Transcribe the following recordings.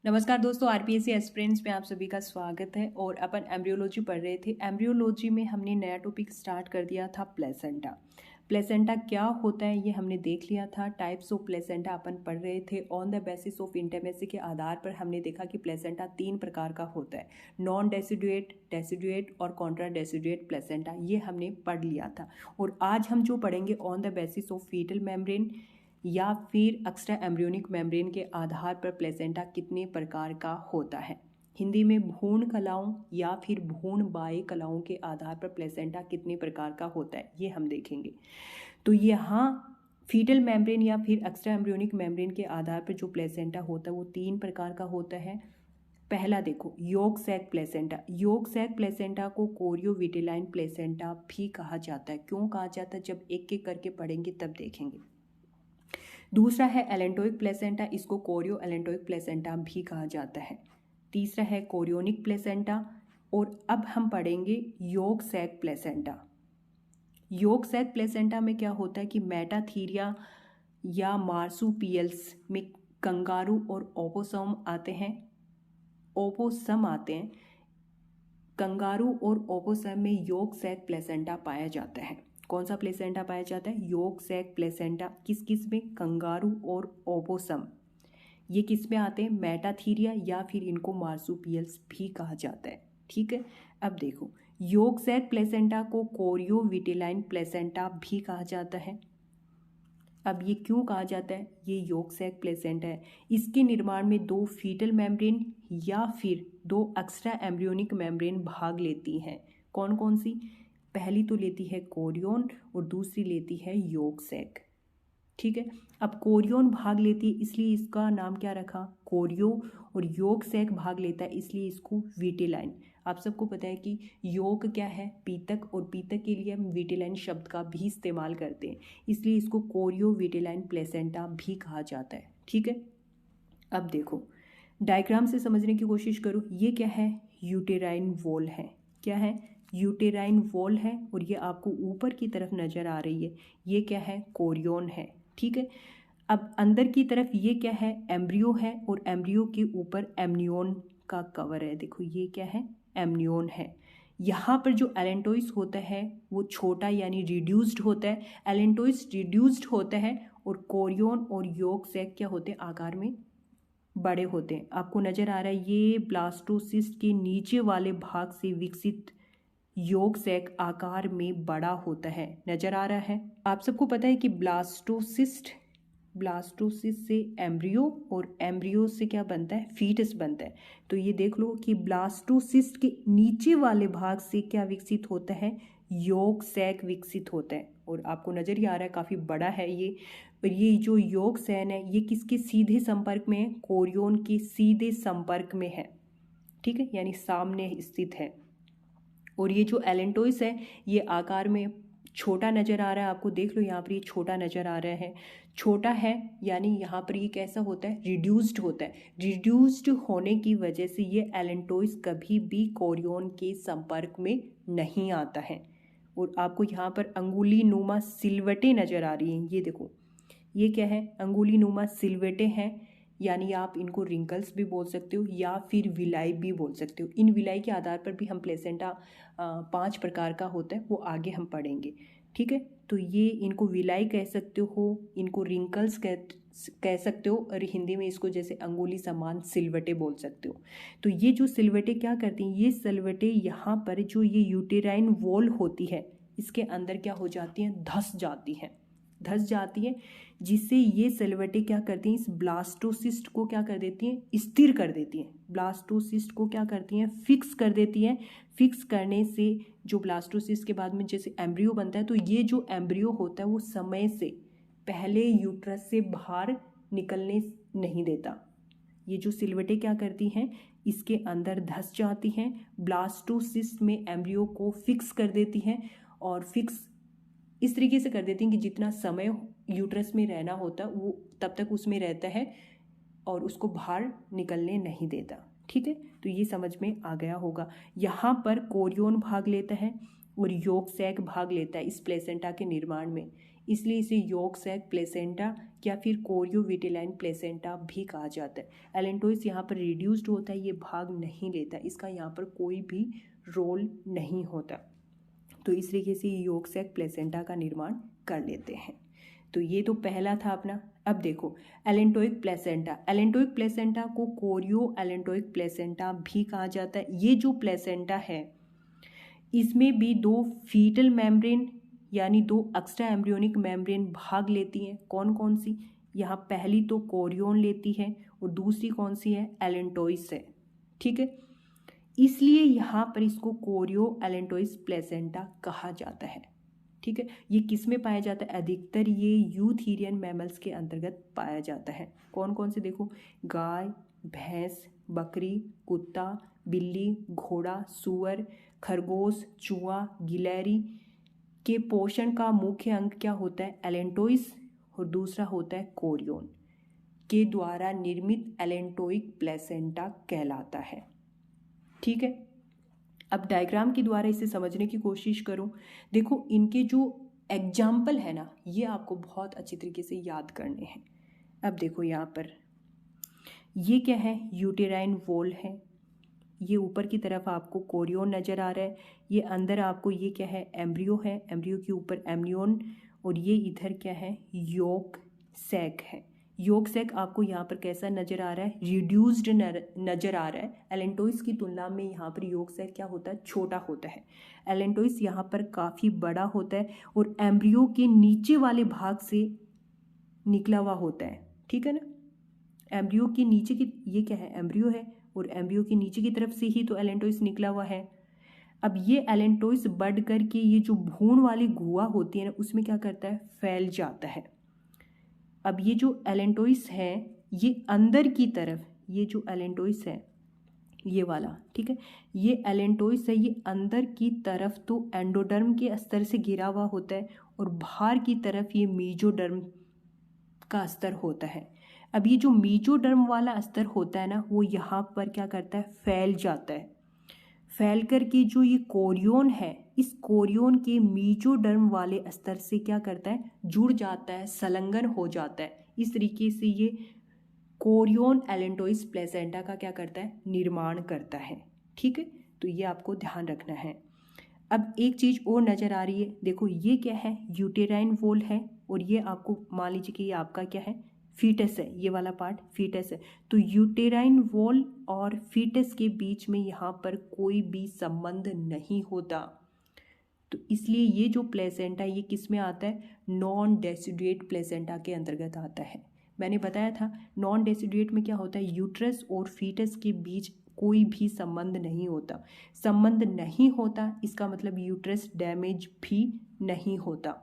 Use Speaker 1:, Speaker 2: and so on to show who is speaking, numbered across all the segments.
Speaker 1: नमस्कार दोस्तों, RPSC aspirants में आप सभी का स्वागत है। और अपन एम्ब्रियोलॉजी पढ़ रहे थे। एम्ब्रियोलॉजी में हमने नया टॉपिक स्टार्ट कर दिया था प्लेसेंटा। प्लेसेंटा क्या होता है ये हमने देख लिया था। टाइप्स ऑफ प्लेसेंटा अपन पढ़ रहे थे। On the basis of intimacy के आधार पर हमने देखा कि प्लेसेंटा 3 प्रकार का होता है, नॉन डेसिडुएट, डेसिडुएट और कॉन्ट्रा डेसिडुएट प्लेसेंटा। ये हमने पढ़ लिया था। और आज हम जो पढ़ेंगे on the basis of foetal membrane या फिर एक्स्ट्रा एम्ब्रियोनिक मेम्ब्रेन के आधार पर प्लेसेंटा कितने प्रकार का होता है। हिंदी में भ्रूण कलाओं या फिर भ्रूण बाह्य कलाओं के आधार पर प्लेसेंटा कितने प्रकार का होता है ये हम देखेंगे। तो यहाँ फीटल मेम्ब्रेन या फिर एक्स्ट्रा एम्ब्रियोनिक मेम्ब्रेन के आधार पर जो प्लेसेंटा होता है वो 3 प्रकार का होता है। पहला देखो, yolk sac placenta. Yolk sac placenta को कोरियोविटेलाइन प्लेसेंटा भी कहा जाता है। क्यों कहा जाता है जब एक एक करके पढ़ेंगे तब देखेंगे। दूसरा है एलेंटोइक प्लेसेंटा, इसको कोरियो एलेंटोइक प्लेसेंटा भी कहा जाता है। तीसरा है कोरियोनिक प्लेसेंटा। और अब हम पढ़ेंगे yolk sac placenta. Yolk sac placenta में क्या होता है कि मेटाथीरिया या मार्सुपियल्स में कंगारू और ओपोसम आते हैं। कंगारू और ओपोसम में योग सैक प्लेसेंटा पाया जाता है। कौन सा प्लेसेंटा पाया जाता है? योग सैक प्लेसेंटा। किस किस में? कंगारू और ओपोसम। ये किस में आते हैं? मेटाथीरिया या फिर इनको मार्सुपियल्स भी कहा जाता है। ठीक है, अब देखो, योग सैक प्लेसेंटा को कोरियोविटेलाइन प्लेसेंटा भी कहा जाता है। अब ये क्यों कहा जाता है? ये योग सैक प्लेसेंटा है, इसके निर्माण में 2 फीटल मेम्ब्रेन या फिर 2 एक्स्ट्रा एम्ब्रियोनिक मेम्ब्रेन भाग लेती हैं। कौन कौन सी? पहली तो लेती है कोरियोन और दूसरी लेती है योग सैक। ठीक है, अब कोरियोन भाग लेती है इसलिए इसका नाम क्या रखा? कोरियो। और योग सैक भाग लेता है इसलिए इसको विटेलाइन। आप सबको पता है कि योग क्या है? पीतक, और पीतक के लिए हम विटेलाइन शब्द का भी इस्तेमाल करते हैं, इसलिए इसको कोरियो विटेलाइन प्लेसेंटा भी कहा जाता है। ठीक है, अब देखो, डायग्राम से समझने की कोशिश करो। ये क्या है? यूटेराइन वॉल है। क्या है? यूटेराइन वॉल है और ये आपको ऊपर की तरफ नजर आ रही है। ये क्या है? कोरियोन है। ठीक है, अब अंदर की तरफ ये क्या है? एम्ब्रियो है और एम्ब्रियो के ऊपर एमनियोन का कवर है। देखो ये क्या है? एमनियोन है। यहाँ पर जो एलेंटोइस होता है वो छोटा यानी रिड्यूस्ड होता है। एलेंटोइस रिड्यूस्ड होता है और कोरियोन और योग सैक क्या होते हैं? आकार में बड़े होते हैं। आपको नजर आ रहा है ये ब्लास्टोसिस्ट के नीचे वाले भाग से विकसित योग सैक आकार में बड़ा होता है। नजर आ रहा है? आप सबको पता है कि ब्लास्टोसिस्ट से एम्ब्रियो और एम्ब्रियो से क्या बनता है? फीटस बनता है। तो ये देख लो कि ब्लास्टोसिस्ट के नीचे वाले भाग से क्या विकसित होता है? योग सैक विकसित होता है। और आपको नजर ही आ रहा है काफी बड़ा है ये। और ये जो योग सैन है ये किसके सीधे संपर्क में है? कोरियोन के सीधे संपर्क में है। ठीक है, यानी सामने स्थित है। और ये जो एलेंटोइस है ये आकार में छोटा नजर आ रहा है। आपको देख लो यहाँ पर ये छोटा नजर आ रहा है। छोटा है यानी यहाँ पर ये कैसा होता है? रिड्यूस्ड होता है। रिड्यूस्ड होने की वजह से ये एलेंटोइस कभी भी कोरियोन के संपर्क में नहीं आता है। और आपको यहाँ पर अंगुली नुमा सिलवटें नजर आ रही हैं। ये देखो, ये क्या है? अंगुली नुमा सिलवटें हैं, यानी आप इनको रिंकल्स भी बोल सकते हो या फिर विलाई भी बोल सकते हो। इन विलाई के आधार पर भी हम प्लेसेंटा 5 प्रकार का होता है, वो आगे हम पढ़ेंगे। ठीक है, तो ये इनको विलाई कह सकते हो, इनको रिंकल्स कह सकते हो, और हिंदी में इसको जैसे अंगुली समान सिलवटे बोल सकते हो। तो ये जो सिलवटे क्या करती हैं? ये सिलवटे यहाँ पर जो ये यूटेराइन वॉल होती है इसके अंदर क्या हो जाती हैं? धस जाती है, जिससे ये सिलवटें क्या करती हैं? इस ब्लास्टोसिस्ट को क्या कर देती हैं? स्थिर कर देती हैं। ब्लास्टोसिस्ट को क्या करती हैं? फिक्स कर देती हैं। फिक्स करने से जो ब्लास्टोसिस्ट के बाद में जैसे एम्ब्रियो बनता है, तो ये जो एम्ब्रियो होता है वो समय से पहले यूट्रस से बाहर निकलने नहीं देता। ये जो सिलवटें क्या करती हैं? इसके अंदर धस जाती हैं, ब्लास्टोसिस्ट में एम्ब्रियो को फिक्स कर देती हैं। और फिक्स इस तरीके से कर देती हैं कि जितना समय यूट्रस में रहना होता है वो तब तक उसमें रहता है और उसको बाहर निकलने नहीं देता। ठीक है, तो ये समझ में आ गया होगा। यहाँ पर कोरियोन भाग लेता है और योग सैक भाग लेता है इस प्लेसेंटा के निर्माण में। इसलिए इसे यॉर्क सैक प्लेसेंटा या फिर कोरियोविटेलाइन प्लेसेंटा भी कहा जाता है। एलेंटोइस यहाँ पर रिड्यूस्ड होता है, ये भाग नहीं लेता, इसका यहाँ पर कोई भी रोल नहीं होता, तो इस तरीके से यॉर्क सैक प्लेसेंटा का निर्माण कर लेते हैं। तो ये तो पहला था अपना। अब देखो एलेंटोइक प्लेसेंटा, एलेंटोइक प्लेसेंटा को कोरियो एलेंटोइक प्लेसेंटा भी कहा जाता है। ये जो प्लेसेंटा है इसमें भी दो फीटल मेम्ब्रेन यानी दो एक्स्ट्रा एम्ब्रियोनिक मेम्ब्रेन भाग लेती हैं। कौन कौन सी? यहाँ पहली तो कोरियोन लेती है और दूसरी कौन सी है? एलेंटोइस है। ठीक है, इसलिए यहाँ पर इसको कोरियो एलेंटोइस प्लेसेंटा कहा जाता है। ठीक है, ये किस में पाया जाता है? अधिकतर ये यूथेरियन मैमल्स के अंतर्गत पाया जाता है। कौन कौन से? देखो, गाय, भैंस, बकरी, कुत्ता, बिल्ली, घोड़ा, सूअर, खरगोश, चूहा, गिलहरी के पोषण का मुख्य अंग क्या होता है? एलेंटोइस, और दूसरा होता है कोरियोन के द्वारा निर्मित एलेंटोइक प्लेसेंटा कहलाता है। ठीक है, अब डायग्राम के द्वारा इसे समझने की कोशिश करो। देखो इनके जो एग्जाम्पल है ना, ये आपको बहुत अच्छी तरीके से याद करने हैं। अब देखो यहाँ पर ये क्या है? यूटेराइन वॉल है। ये ऊपर की तरफ आपको कोरियोन नज़र आ रहा है, ये अंदर आपको ये क्या है? एम्ब्रियो है, एम्ब्रियो के ऊपर एम्नियोन, और ये इधर क्या है? यॉर्क सैक है। यॉर्क सैक आपको यहाँ पर कैसा नज़र आ रहा है? रिड्यूस्ड नज़र आ रहा है। एलेंटोइस की तुलना में यहाँ पर यॉर्क सैक क्या होता है? छोटा होता है। एलेंटोइस यहाँ पर काफ़ी बड़ा होता है और एम्ब्रियो के नीचे वाले भाग से निकला हुआ होता है। ठीक है ना, एम्ब्रियो के नीचे की, ये क्या है? एम्ब्रियो है, और एम्ब्रियो के नीचे की तरफ से ही तो एलेंटोइस निकला हुआ है। अब ये एलेंटोइस बढ़ करके ये जो भ्रूण वाली गुहा होती है ना, उसमें क्या करता है? फैल जाता है। अब ये जो एलेंटोइस है ये अंदर की तरफ, ये जो एलेंटोइस है ये वाला, ठीक है, ये एलेंटोइस है, ये अंदर की तरफ तो एंडोडर्म के स्तर से घिरा हुआ होता है और बाहर की तरफ ये मीजोडर्म का स्तर होता है। अब ये जो मीजोडर्म वाला स्तर होता है ना, वो यहाँ पर क्या करता है? फैल जाता है। फैल कर के जो ये कोरियोन है, इस कोरियोन के मीजोडर्म वाले स्तर से क्या करता है? जुड़ जाता है, संलग्न हो जाता है। इस तरीके से ये कोरियोन एलेंटोइस प्लेसेंटा का क्या करता है? निर्माण करता है। ठीक है, तो ये आपको ध्यान रखना है। अब एक चीज़ और नज़र आ रही है, देखो ये क्या है? यूटेराइन वॉल है, और ये आपको मान लीजिए कि ये आपका क्या है? फीटस है, ये वाला पार्ट फीटस है। तो यूटेराइन वॉल और फीटस के बीच में यहाँ पर कोई भी संबंध नहीं होता, तो इसलिए ये जो प्लेसेंटा ये किस में आता है? नॉन डेसिडुएट प्लेसेंटा के अंतर्गत आता है। मैंने बताया था नॉन डेसिडुएट में क्या होता है? यूट्रस और फीटस के बीच कोई भी संबंध नहीं होता। संबंध नहीं होता इसका मतलब यूट्रस डैमेज भी नहीं होता।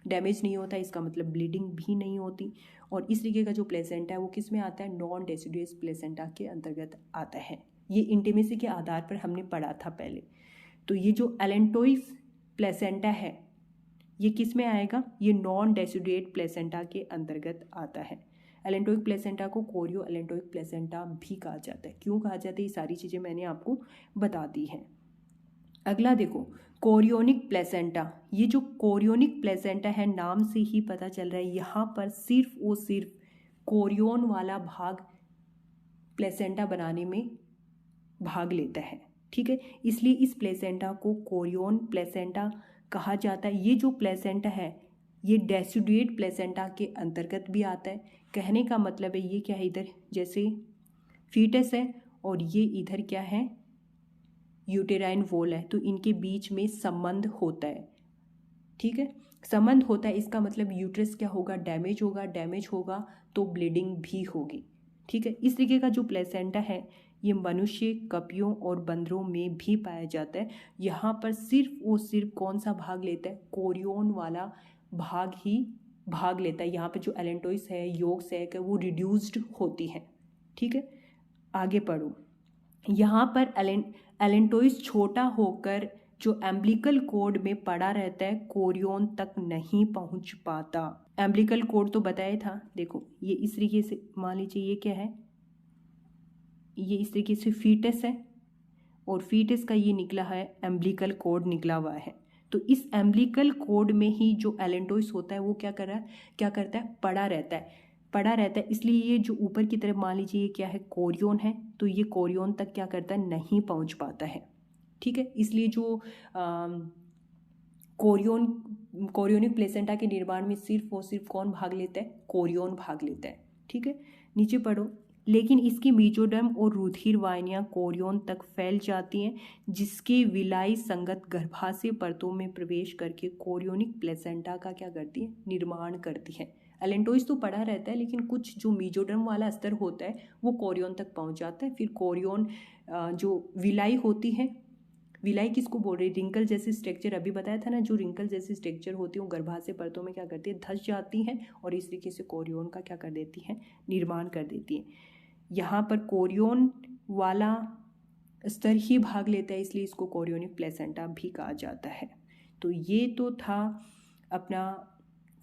Speaker 1: डैमेज नहीं होता इसका मतलब ब्लीडिंग भी नहीं होती। और इस तरीके का जो प्लेसेंटा है वो किस में आता है? नॉन डेसिडुअस प्लेसेंटा के अंतर्गत आता है। ये इंटीमेसी के आधार पर हमने पढ़ा था पहले। तो ये जो एलेंटोइस प्लेसेंटा है ये किस में आएगा? ये नॉन डेसिडुएट प्लेसेंटा के अंतर्गत आता है। एलेंटोइक प्लेसेंटा को कोरियो एलेंटोइक प्लेसेंटा भी कहा जाता है। क्यों कहा जाता है? ये सारी चीज़ें मैंने आपको बता दी हैं। अगला देखो कोरियोनिक प्लेसेंटा। ये जो कोरियोनिक प्लेसेंटा है नाम से ही पता चल रहा है यहाँ पर सिर्फ और सिर्फ कोरियोन वाला भाग प्लेसेंटा बनाने में भाग लेता है। ठीक है, इसलिए इस प्लेसेंटा को कोरियोन प्लेसेंटा कहा जाता है। ये जो प्लेसेंटा है ये डेसिडुएट प्लेसेंटा के अंतर्गत भी आता है। कहने का मतलब है ये क्या है? इधर जैसे फीटस है और ये इधर क्या है? यूटेराइन वॉल है, तो इनके बीच में संबंध होता है। ठीक है, संबंध होता है इसका मतलब यूट्रस क्या होगा? डैमेज होगा, डैमेज होगा तो ब्लीडिंग भी होगी। ठीक है, इस तरीके का जो प्लेसेंटा है ये मनुष्य, कपियों और बंदरों में भी पाया जाता है। यहाँ पर सिर्फ और सिर्फ कौन सा भाग लेता है? कोरियोन वाला भाग ही भाग लेता है। यहाँ पे जो एलेंटोइस है, यॉर्क सैक है, वो रिड्यूस्ड होती है। ठीक है, आगे पढ़ो। यहाँ पर एलेंटोइस छोटा होकर जो एम्ब्लिकल कोड में पड़ा रहता है, कोरियोन तक नहीं पहुँच पाता। एम्ब्लिकल कोड तो बताया था। देखो ये इस तरीके से मान लीजिए ये क्या है? ये इस तरीके से फीटस है और फीटस का ये निकला है एम्ब्लिकल कोड निकला हुआ है। तो इस एम्बिलिकल कॉर्ड में ही जो एलेंटोइस होता है वो क्या करता है, पड़ा रहता है। इसलिए ये जो ऊपर की तरफ मान लीजिए ये क्या है, कोरियन है, तो ये कोरियन तक क्या करता है, नहीं पहुंच पाता है। ठीक है, इसलिए जो कोरियोनिक प्लेसेंटा के निर्माण में सिर्फ और सिर्फ कौन भाग लेता है, कोरियन भाग लेता है। ठीक है, नीचे पढ़ो। लेकिन इसकी मीजोडर्म और रुधिर वाहिनियां कोरियन तक फैल जाती हैं, जिसके विलाई संगत गर्भाशय परतों में प्रवेश करके कोरियोनिक प्लेसेंटा का क्या करती है, निर्माण करती है। एलेंटोइस तो पड़ा रहता है, लेकिन कुछ जो मीजोडर्म वाला स्तर होता है वो कोरियन तक पहुंच जाता है। फिर कोरियन जो विलाई होती है, विलाई किसको बोल रही है, रिंकल जैसी स्ट्रक्चर, अभी बताया था ना, जो रिंकल जैसी स्ट्रक्चर होती है वो गर्भाशय परतों में क्या करती है, धंस जाती हैं और इस तरीके से कोरियन का क्या कर देती है, निर्माण कर देती है। यहाँ पर कोरियन वाला स्तर ही भाग लेता है, इसलिए इसको कोरियोनिक प्लेसेंटा भी कहा जाता है। तो ये तो था अपना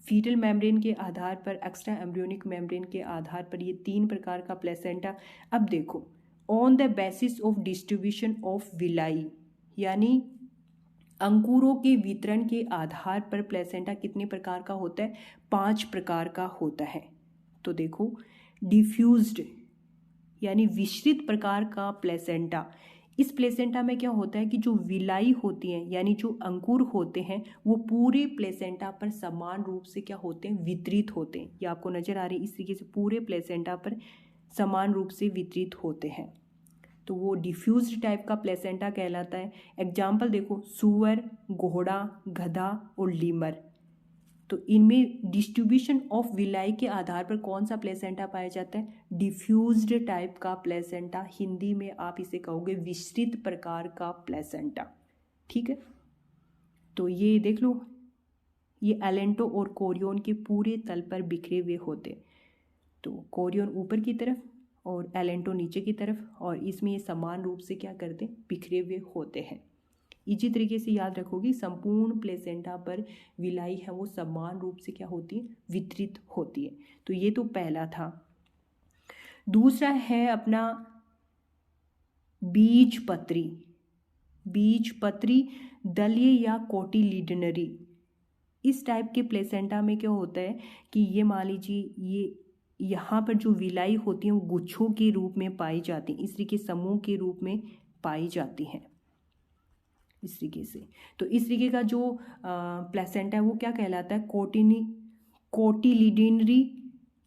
Speaker 1: फीटल मेम्ब्रेन के आधार पर, एक्स्ट्रा एम्ब्रियोनिक मेम्ब्रेन के आधार पर ये 3 प्रकार का प्लेसेंटा। अब देखो, on the basis of distribution of villi, यानी अंकुरों के वितरण के आधार पर प्लेसेंटा कितने प्रकार का होता है, 5 प्रकार का होता है। तो देखो, डिफ्यूज्ड यानी विस्तृत प्रकार का प्लेसेंटा, इस प्लेसेंटा में क्या होता है कि जो विलाई होती हैं यानी जो अंकुर होते हैं वो पूरे प्लेसेंटा पर समान रूप से क्या होते हैं, वितरित होते हैं। ये आपको नजर आ रही है, इस तरीके से पूरे प्लेसेंटा पर समान रूप से वितरित होते हैं, तो वो डिफ्यूज्ड टाइप का प्लेसेंटा कहलाता है। एग्जाम्पल देखो, सूअर, घोड़ा, गधा और लीमर। तो इनमें डिस्ट्रीब्यूशन ऑफ विलाई के आधार पर कौन सा प्लेसेंटा पाया जाता है, डिफ्यूज्ड टाइप का प्लेसेंटा। हिंदी में आप इसे कहोगे विस्तृत प्रकार का प्लेसेंटा। ठीक है, तो ये देख लो, ये एलेंटो और कोरियन के पूरे तल पर बिखरे हुए होते, तो कोरियन ऊपर की तरफ और एलेंटो नीचे की तरफ, और इसमें ये समान रूप से क्या करते हैं, बिखरे हुए होते हैं। इसी तरीके से याद रखोगी, संपूर्ण प्लेसेंटा पर विलाई है वो समान रूप से क्या होती है, वितरित होती है। तो ये तो पहला था। दूसरा है अपना बीजपत्री। बीजपत्री दलीय या कोटिलिडनरी, इस टाइप के प्लेसेंटा में क्या होता है कि ये मान लीजिए ये यहाँ पर जो विलाई होती है वो गुच्छों के रूप में पाई जाती हैं, इस तरीके समूह के रूप में पाई जाती हैं, इस तरीके से। तो इस तरीके का जो प्लेसेंटा है वो क्या कहलाता है, कोटिलिडनरी,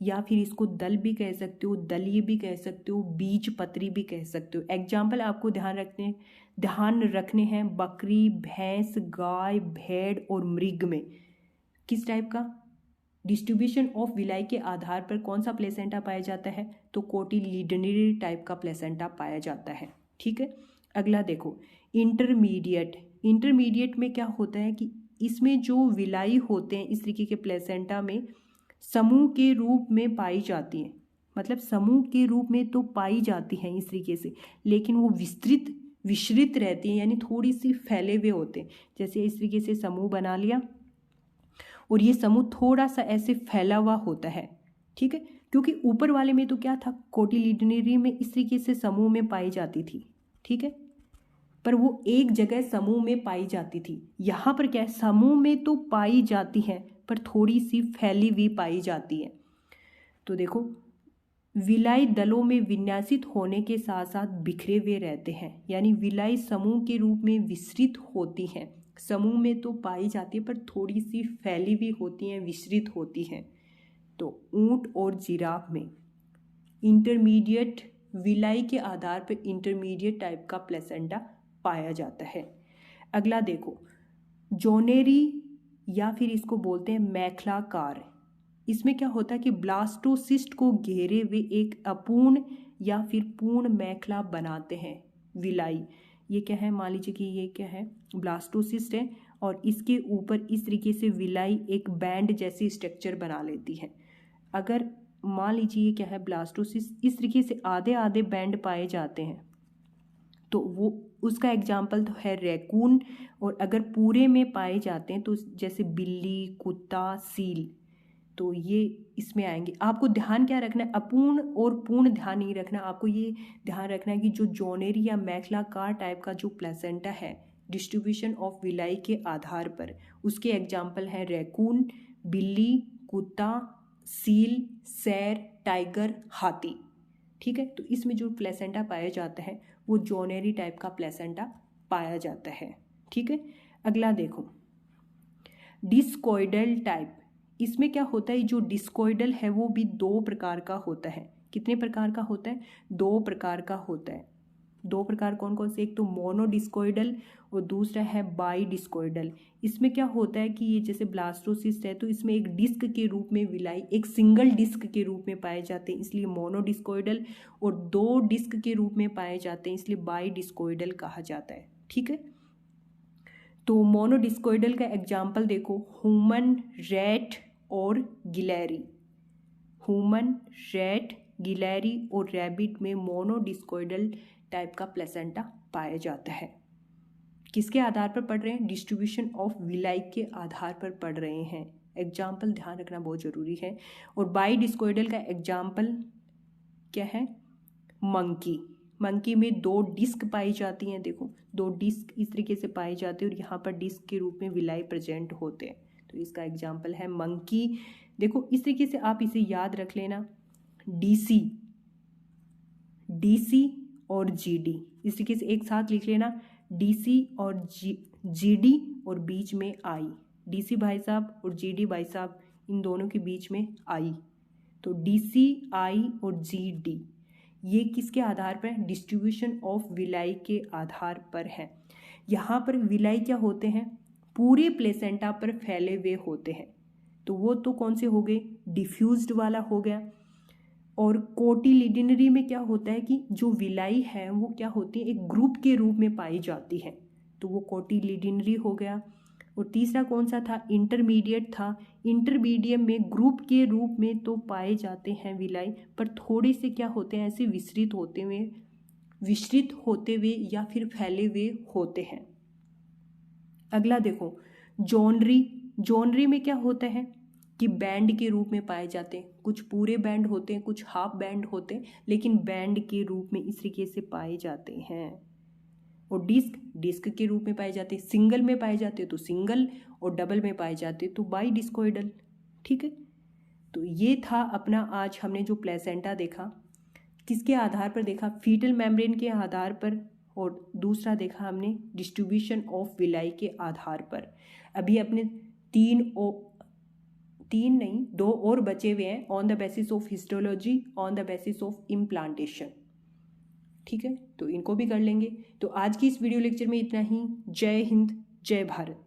Speaker 1: या फिर इसको दल भी कह सकते हो, दलीय भी कह सकते हो, बीजपत्री भी कह सकते हो। एग्जाम्पल आपको ध्यान रखने हैं, बकरी, भैंस, गाय, भेड़ और मृग में किस टाइप का डिस्ट्रीब्यूशन ऑफ विलाई के आधार पर कौन सा प्लेसेंटा पाया जाता है, तो कोटिलिडनरी टाइप का प्लेसेंटा पाया जाता है। ठीक है, अगला देखो, इंटरमीडिएट में क्या होता है कि इसमें जो विलाई होते हैं इस तरीके के प्लेसेंटा में समूह के रूप में पाई जाती हैं, मतलब समूह के रूप में तो पाई जाती हैं इस तरीके से, लेकिन वो विस्तृत रहती हैं, यानी थोड़ी सी फैले हुए होते हैं। जैसे इस तरीके से समूह बना लिया और ये समूह थोड़ा सा ऐसे फैला हुआ होता है। ठीक है, क्योंकि ऊपर वाले में तो क्या था, कोटिलिडनरी में इस तरीके से समूह में पाई जाती थी। ठीक है, पर वो एक जगह समूह में पाई जाती थी। यहाँ पर क्या है, समूह में तो पाई जाती है पर थोड़ी सी फैली हुई पाई जाती है। तो देखो, विलाई दलों में विन्यासित होने के साथ साथ बिखरे हुए रहते हैं, यानी विलाई समूह के रूप में विस्तृत होती हैं, समूह में तो पाई जाती है पर थोड़ी सी फैली हुई होती हैं, विस्तृत होती हैं। तो ऊंट और जिराफ में इंटरमीडिएट विलाई के आधार पर इंटरमीडिएट टाइप का प्लेसेंटा पाया जाता है। अगला देखो, जोनेरी या फिर इसको बोलते हैं मैखलाकार। इसमें क्या होता है कि ब्लास्टोसिस्ट को घेरे हुए एक अपूर्ण या फिर पूर्ण मैखला बनाते हैं विलाई। ये क्या है, मान लीजिए कि ये क्या है, ब्लास्टोसिस्ट है, और इसके ऊपर इस तरीके से विलाई एक बैंड जैसी स्ट्रक्चर बना लेती है। अगर मान लीजिए ये क्या है, ब्लास्टोसिस्ट, इस तरीके से आधे आधे बैंड पाए जाते हैं, तो वो उसका एग्जाम्पल तो है रैकून। और अगर पूरे में पाए जाते हैं तो जैसे बिल्ली, कुत्ता, सील, तो ये इसमें आएंगे। आपको ध्यान क्या रखना है, अपूर्ण और पूर्ण ध्यान नहीं रखना, आपको ये ध्यान रखना है कि जो जोनेरी या मैखलाकार टाइप का जो प्लेसेंटा है डिस्ट्रीब्यूशन ऑफ विलाई के आधार पर। उसके एग्जाम्पल हैं रैकून, बिल्ली, कुत्ता, सील, शेर, टाइगर, हाथी। ठीक है, तो इसमें जो प्लेसेंटा पाया जाता है वो जोनेरी टाइप का प्लेसेंटा पाया जाता है। ठीक है, अगला देखो डिस्कोइडल टाइप। इसमें क्या होता है, जो डिस्कोइडल है वो भी दो प्रकार का होता है। कितने प्रकार का होता है, दो प्रकार का होता है। दो प्रकार कौन कौन से, एक तो मोनोडिस्कोइडल और दूसरा है बाई डिस्कोइडल। इसमें क्या होता है कि ये जैसे ब्लास्टोसिस्ट है तो इसमें एक डिस्क के रूप में विलाई एक सिंगल डिस्क के रूप में पाए जाते हैं, इसलिए मोनोडिस्कोइडल, और दो डिस्क के रूप में पाए जाते हैं इसलिए बाई डिस्कोइडल कहा जाता है। ठीक है, तो मोनोडिस्कोइडल का एग्जाम्पल देखो, ह्यूमन, रैट और गिलहरी। ह्यूमन, रैट, गिलहरी और रैबिट में मोनोडिस्कोइडल टाइप का प्लेसेंटा पाया जाता है। किसके आधार पर पढ़ रहे हैं, डिस्ट्रीब्यूशन ऑफ विलाई के आधार पर पढ़ रहे हैं। एग्जाम्पल ध्यान रखना बहुत जरूरी है। और बाई डिस्कोइडल का एग्जाम्पल क्या है, मंकी। मंकी में दो डिस्क पाई जाती हैं, देखो दो डिस्क इस तरीके से पाए जाते हैं और यहाँ पर डिस्क के रूप में विलाई प्रेजेंट होते हैं, तो इसका एग्जाम्पल है मंकी। देखो इस तरीके से आप इसे याद रख लेना, डीसी, डीसी और जीडी, इस तरीके से एक साथ लिख लेना, डीसी और जीडी और बीच में आई। डीसी भाई साहब और जीडी भाई साहब, इन दोनों के बीच में आई, तो डीसी, आई और जीडी ये किसके आधार पर, डिस्ट्रीब्यूशन ऑफ विलाई के आधार पर है। यहाँ पर विलाई क्या होते हैं, पूरे प्लेसेंटा पर फैले हुए होते हैं, तो वो तो कौन से हो गए, डिफ्यूज्ड वाला हो गया। और कोटिलिडनरी में क्या होता है कि जो विलाई है वो क्या होती है, एक ग्रुप के रूप में पाई जाती है, तो वो कोटिलिडनरी हो गया। और तीसरा कौन सा था, इंटरमीडिएट था। इंटरमीडिएट में ग्रुप के रूप में तो पाए जाते हैं विलाई, पर थोड़े से क्या होते हैं, ऐसे विस्तृत होते हुए या फिर फैले हुए होते हैं। अगला देखो जॉनरी। जॉनरी में क्या होता है कि बैंड के रूप में पाए जाते हैं, कुछ पूरे बैंड होते हैं, कुछ हाफ बैंड होते हैं, लेकिन बैंड के रूप में इस तरीके से पाए जाते हैं। और डिस्क, डिस्क के रूप में पाए जाते हैं, सिंगल में पाए जाते हैं तो सिंगल, और डबल में पाए जाते हैं तो बाई डिस्कोइडल। ठीक है, तो ये था अपना आज हमने जो प्लेसेंटा देखा, किसके आधार पर देखा, फीटल मेम्ब्रेन के आधार पर, और दूसरा देखा हमने डिस्ट्रीब्यूशन ऑफ विलाई के आधार पर। अभी अपने दो और बचे हुए हैं, on the basis of histology, on the basis of implantation. ठीक है, तो इनको भी कर लेंगे। तो आज की इस वीडियो लेक्चर में इतना ही। जय हिंद, जय भारत।